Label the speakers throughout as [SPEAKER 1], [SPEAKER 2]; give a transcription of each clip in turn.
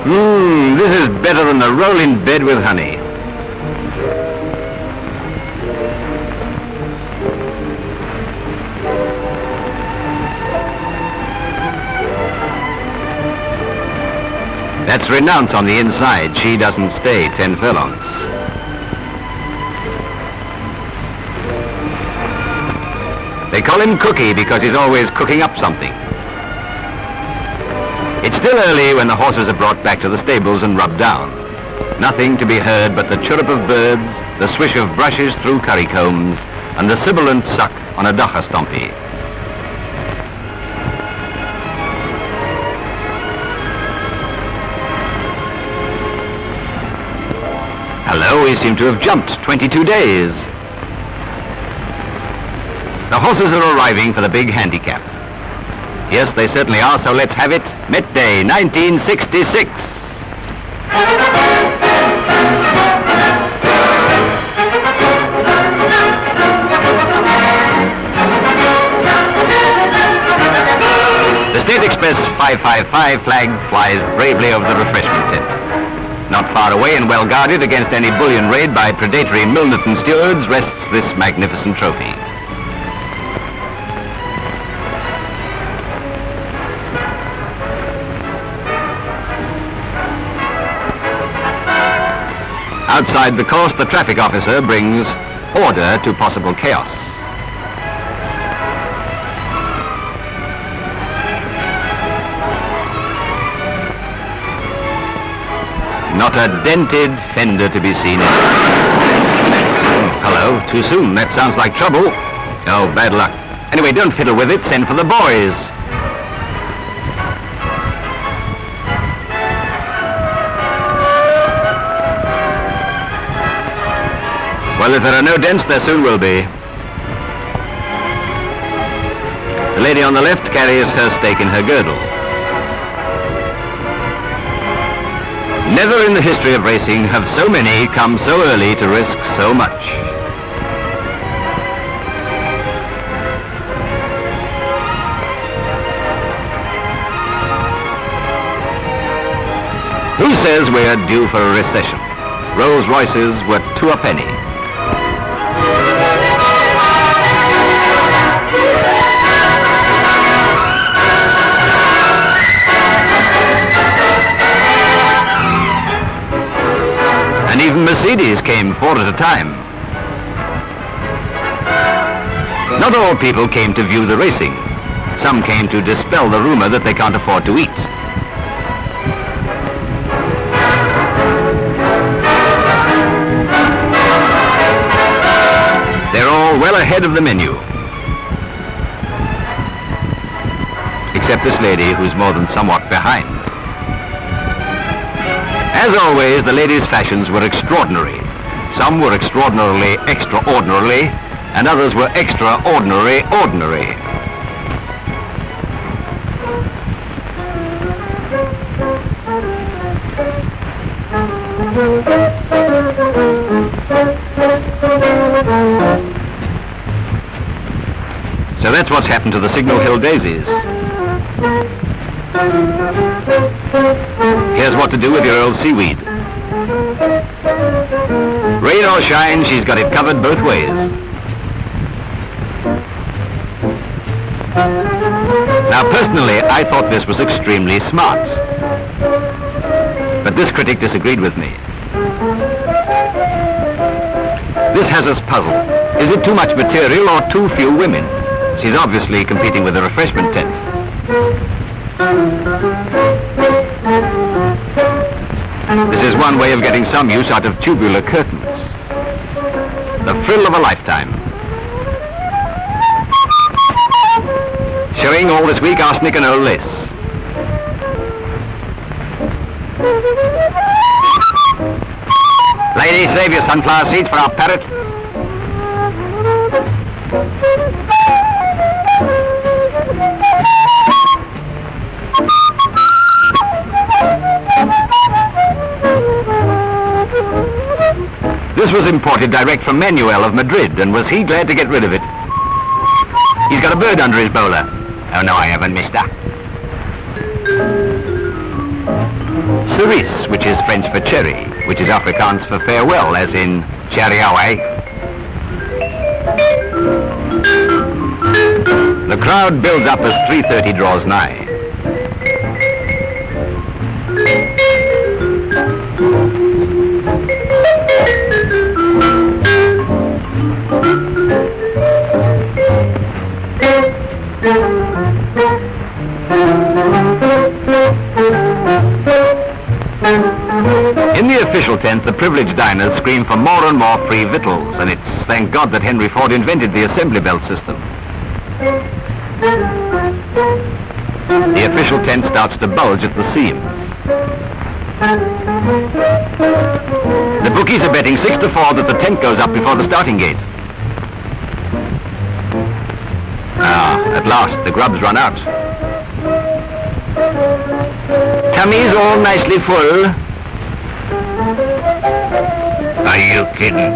[SPEAKER 1] This is better than a roll in bed with honey. That's Renounce on the inside. She doesn't stay 10 furlongs. They call him Cookie because he's always cooking up something. It's still early when the horses are brought back to the stables and rubbed down. Nothing to be heard but the chirrup of birds, the swish of brushes through currycombs, and the sibilant suck on a dacha stompie. Hello, we seem to have jumped 22 days. The horses are arriving for the big handicap. Yes, they certainly are, so let's have it. Met Day, 1966. The State Express 555 flag flies bravely over the refreshment tent. Not far away and well guarded against any bullion raid by predatory Milnerton stewards rests this magnificent trophy. Outside the course, the traffic officer brings order to possible chaos. Not a dented fender to be seen. Hello, too soon. That sounds like trouble. Oh, bad luck. Anyway, don't fiddle with it. Send for the boys. Well, if there are no dents, there soon will be. The lady on the left carries her stake in her girdle. Never in the history of racing have so many come so early to risk so much. Who says we're due for a recession? Rolls Royces were 2 a penny. And even Mercedes came 4 at a time. Not all people came to view the racing. Some came to dispel the rumor that they can't afford to eat. They're all well ahead of the menu. Except this lady who's more than somewhat behind. As always, the ladies' fashions were extraordinary. Some were extraordinarily extraordinarily, and others were extraordinary ordinary. So that's what's happened to the Signal Hill Daisies. Here's what to do with your old seaweed. Rain or shine, she's got it covered both ways. Now, personally, I thought this was extremely smart. But this critic disagreed with me. This has us puzzled. Is it too much material or too few women? She's obviously competing with the refreshment tent. This is one way of getting some use out of tubular curtains. The thrill of a lifetime. Showing all this week arsenic and old lace. Lady, save your sunflower seeds for our parrot. This was imported direct from Manuel of Madrid, and was he glad to get rid of it? He's got a bird under his bowler. Oh, no, I haven't, mister. cerise, which is French for cherry, which is Afrikaans for farewell, as in chariawe. The crowd builds up as 3:30 draws nigh. In the official tent, the privileged diners scream for more and more free victuals, and it's thank God that Henry Ford invented the assembly belt system. The official tent starts to bulge at the seams. The bookies are betting 6-4 that the tent goes up before the starting gate. At last, the grubs run out. Tummy's all nicely full. Are you kidding?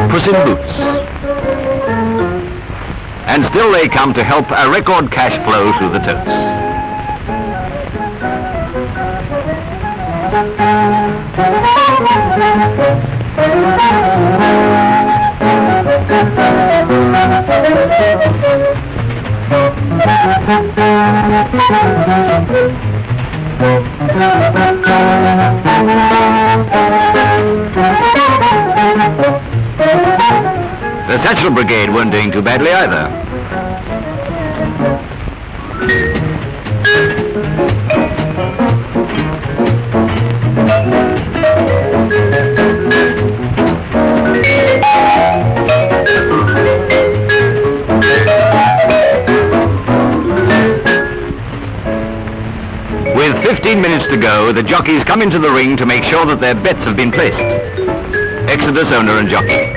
[SPEAKER 1] Puss in Boots. And still they come to help a record cash flow through the totes. The Satchel Brigade weren't doing too badly either. With 15 minutes to go, the jockeys come into the ring to make sure that their bets have been placed. Exodus owner and jockey.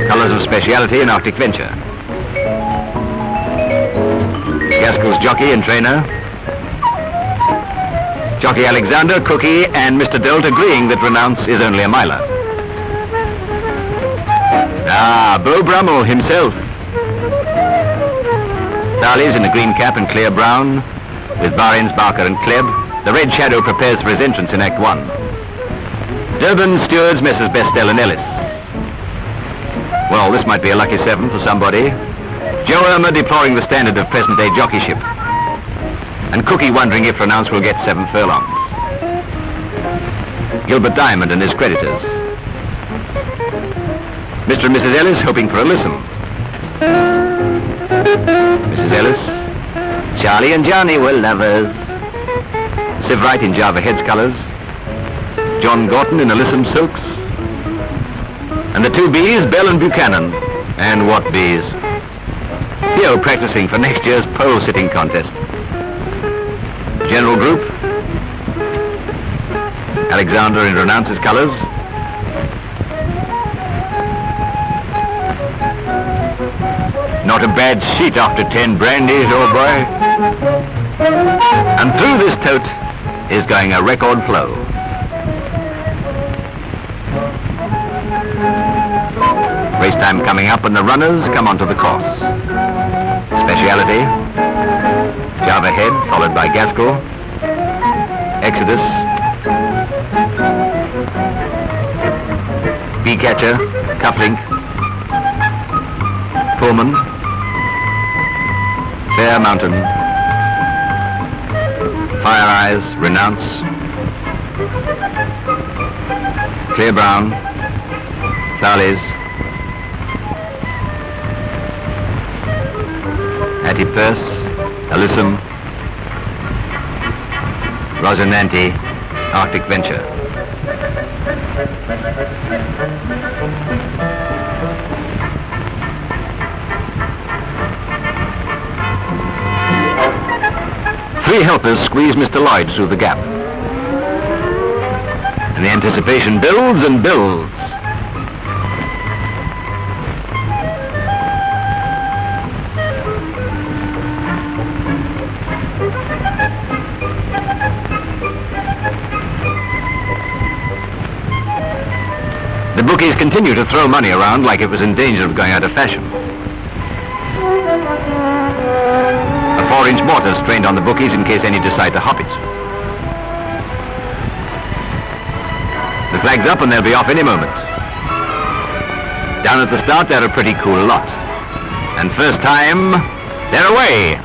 [SPEAKER 1] Colours of speciality and Arctic venture. Gaskell's jockey and trainer. Jockey Alexander, Cookie and Mr. Dolt agreeing that Renounce is only a miler. Beau Brummel himself. Darley's in a green cap and clear brown, with Barins, Barker and Klebb. The Red Shadow prepares for his entrance in Act 1. Durban stewards Messrs. Bestel and Ellis. Well, this might be a lucky 7 for somebody. Joe Irma deploring the standard of present-day jockeyship. And Cookie wondering if Renounce will get 7 furlongs. Gilbert Diamond and his creditors. Mr. and Mrs. Ellis hoping for a listen. Mrs. Ellis. Charlie and Johnny were lovers. Siv Wright in Java Head's colours. John Gorton in Alyssum silks. And the 2 bees, Bell and Buchanan. And what bees? Theo practicing for next year's pole sitting contest. General group. Alexander in Renounce's colours. Not a bad sheet after 10 brandies, old boy. And through this tote is going a record flow. Race time coming up and the runners come onto the course. Speciality, Java Head, followed by Gaskell, Exodus, Bee Catcher, Cufflink, Pullman, Fair Mountain, Fire Eyes, Renounce, Clear Brown, Charlie's, Hattie Purse, Alyssum, Rosinante, Arctic Venture. Three helpers squeeze Mr. Lloyd through the gap. And the anticipation builds and builds. The bookies continue to throw money around like it was in danger of going out of fashion. A 4-inch mortar is trained on the bookies in case any decide to hop it. The flag's up and they'll be off any moment. Down at the start, they're a pretty cool lot. And first time, they're away.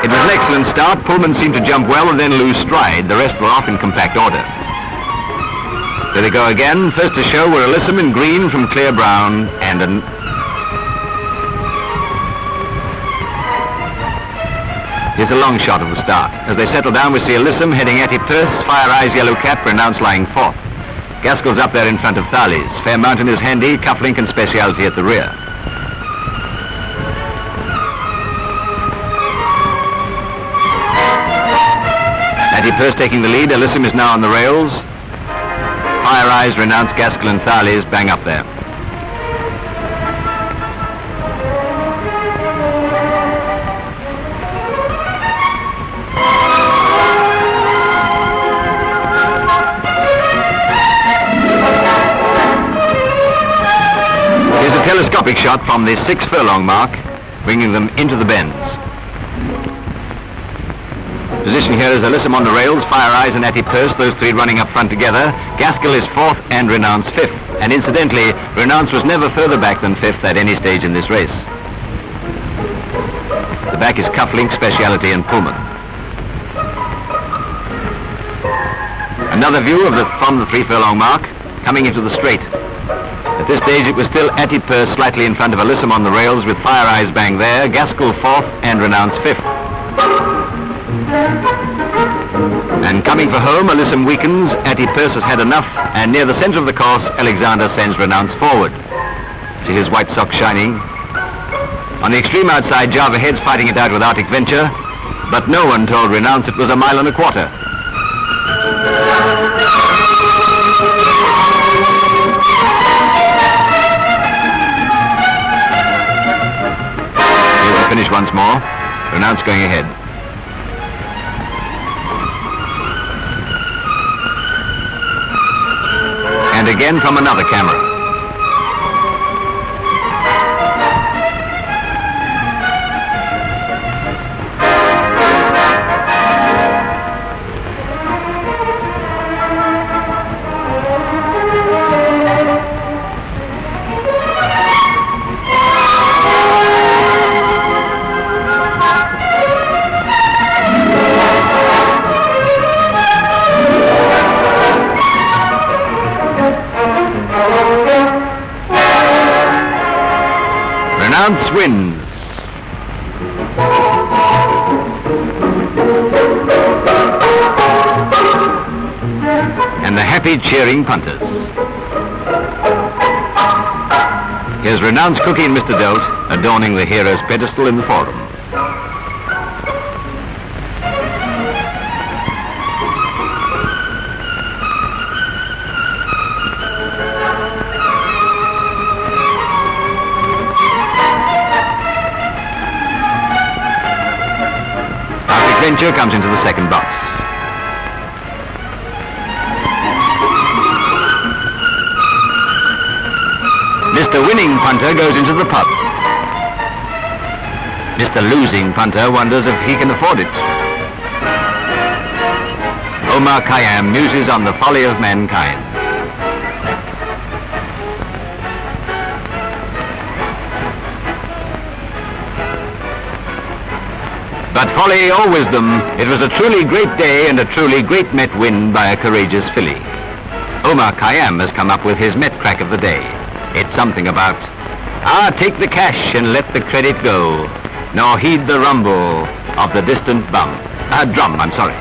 [SPEAKER 1] It was an excellent start. Pullman seemed to jump well and then lose stride. The rest were off in compact order. There they go again. First to show were Alyssum in green from clear brown and an... Here's a long shot of the start. As they settle down, we see Alyssum heading Etty Purse, Fire Eyes, Yellow Cap, Renounce lying fourth. Gaskell's up there in front of Thales. Fair Mountain is handy, Cufflink and Speciality at the rear. Etty Purse taking the lead. Alyssum is now on the rails. Fire Eyes, Renounce, Gaskell and Thales bang up there. Here's a telescopic shot from the 6 furlong mark, bringing them into the bends. Position here is Alyssum on the rails, Fire Eyes and Etty Purse, those three running up front together. Gaskell is fourth and Renounce fifth. And incidentally, Renounce was never further back than fifth at any stage in this race. The back is Cufflink, Speciality and Pullman. Another view from the 3 furlong mark, coming into the straight. At this stage it was still Etty Purse slightly in front of Alyssum on the rails with Fire Eyes bang there, Gaskell fourth and Renounce fifth. And coming for home, Alyssum weakens, Etty Purse has had enough, and near the centre of the course, Alexander sends Renounce forward. See his white socks shining. On the extreme outside, Java Head's fighting it out with Arctic Venture, but no one told Renounce it was a mile and a quarter. Here's the finish once more. Renounce going ahead. And again from another camera. Renounce wins. And the happy cheering punters. Here's Renounce, Cookie and Mr. Dolt adorning the hero's pedestal in the forum. Venture comes into the second box. Mr. Winning Punter goes into the pub. Mr. Losing Punter wonders if he can afford it. Omar Khayyam muses on the folly of mankind. But folly or wisdom, it was a truly great day and a truly great Met win by a courageous filly. Omar Khayyam has come up with his Met crack of the day. It's something about, take the cash and let the credit go, nor heed the rumble of the distant drum, I'm sorry.